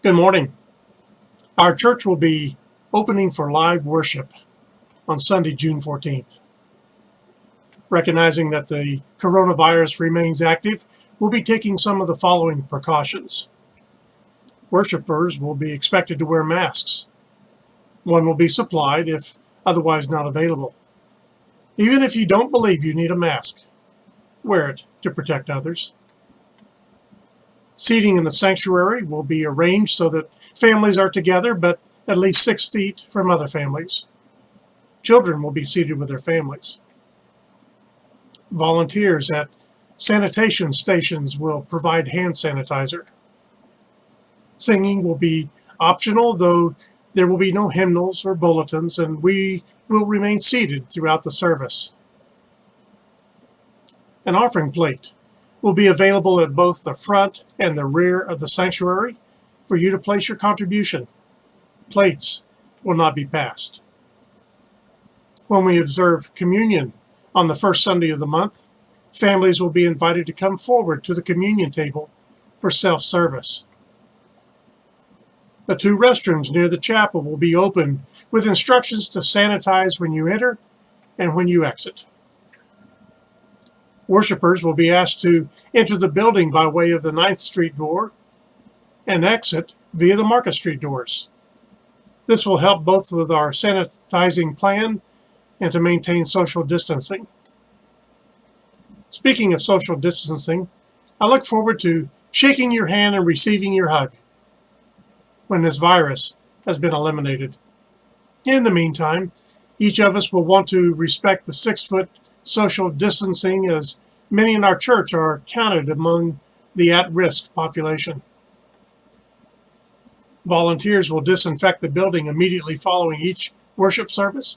Good morning. Our church will be opening for live worship on Sunday, June 14th. Recognizing that the coronavirus remains active, we'll be taking some of the following precautions. Worshipers will be expected to wear masks. One will be supplied if otherwise not available. Even if you don't believe you need a mask, wear it to protect others. Seating in the sanctuary will be arranged so that families are together, but at least 6 feet from other families. Children will be seated with their families. Volunteers at sanitation stations will provide hand sanitizer. Singing will be optional, though there will be no hymnals or bulletins, and we will remain seated throughout the service. An offering plate will be available at both the front and the rear of the sanctuary for you to place your contribution. Plates will not be passed. When we observe communion on the first Sunday of the month, families will be invited to come forward to the communion table for self-service. The 2 restrooms near the chapel will be open with instructions to sanitize when you enter and when you exit. Worshipers will be asked to enter the building by way of the 9th Street door and exit via the Market Street doors. This will help both with our sanitizing plan and to maintain social distancing. Speaking of social distancing, I look forward to shaking your hand and receiving your hug when this virus has been eliminated. In the meantime, each of us will want to respect the 6-foot social distancing, as many in our church are counted among the at-risk population. Volunteers will disinfect the building immediately following each worship service.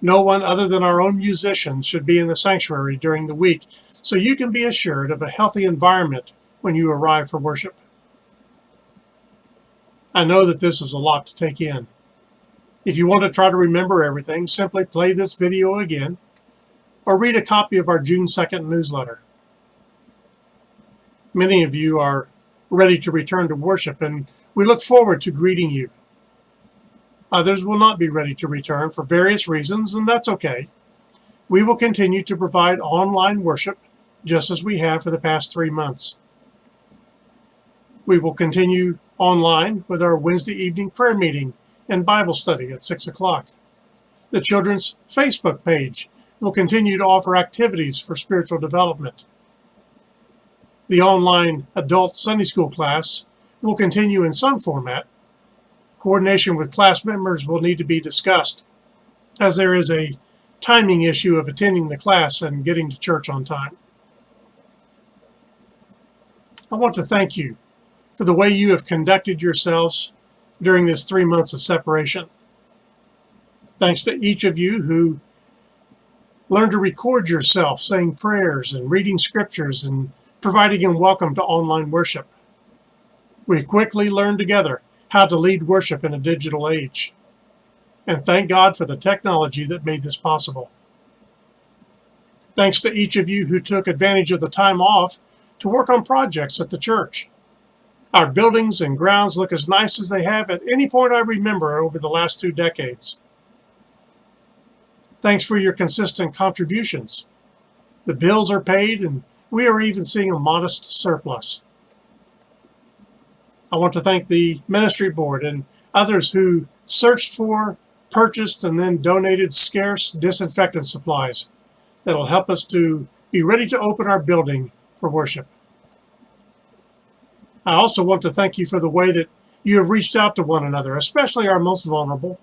No one other than our own musicians should be in the sanctuary during the week, so you can be assured of a healthy environment when you arrive for worship. I know that this is a lot to take in. If you want to try to remember everything, simply play this video again or read a copy of our June 2nd newsletter. Many of you are ready to return to worship, and we look forward to greeting you. Others will not be ready to return for various reasons, and that's okay. We will continue to provide online worship just as we have for the past 3 months. We will continue online with our Wednesday evening prayer meeting and Bible study at 6 o'clock. The children's Facebook page will continue to offer activities for spiritual development. The online adult Sunday school class will continue in some format. Coordination with class members will need to be discussed, as there is a timing issue of attending the class and getting to church on time. I want to thank you for the way you have conducted yourselves during this 3 months of separation. Thanks to each of you who learned to record yourself saying prayers and reading scriptures and providing a welcome to online worship. We quickly learned together how to lead worship in a digital age. And thank God for the technology that made this possible. Thanks to each of you who took advantage of the time off to work on projects at the church. Our buildings and grounds look as nice as they have at any point I remember over the last 2 decades. Thanks for your consistent contributions. The bills are paid, and we are even seeing a modest surplus. I want to thank the ministry board and others who searched for, purchased, and then donated scarce disinfectant supplies that will help us to be ready to open our building for worship. I also want to thank you for the way that you have reached out to one another, especially our most vulnerable,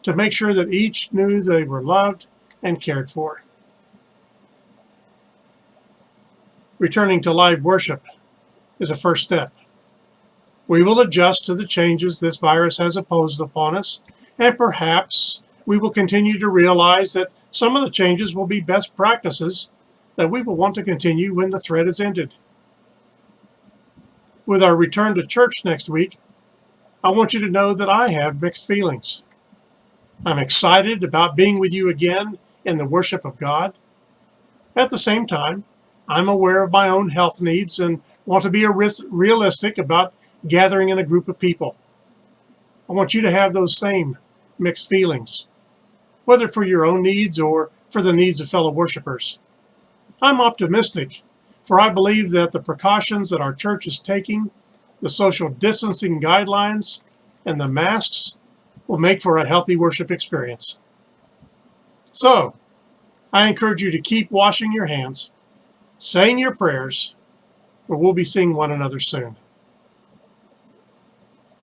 to make sure that each knew they were loved and cared for. Returning to live worship is a first step. We will adjust to the changes this virus has imposed upon us, and perhaps we will continue to realize that some of the changes will be best practices that we will want to continue when the threat is ended. With our return to church next week, I want you to know that I have mixed feelings. I'm excited about being with you again in the worship of God. At the same time, I'm aware of my own health needs and want to be realistic about gathering in a group of people. I want you to have those same mixed feelings, whether for your own needs or for the needs of fellow worshipers. I'm optimistic, for I believe that the precautions that our church is taking, the social distancing guidelines, and the masks will make for a healthy worship experience. So, I encourage you to keep washing your hands, saying your prayers, for we'll be seeing one another soon.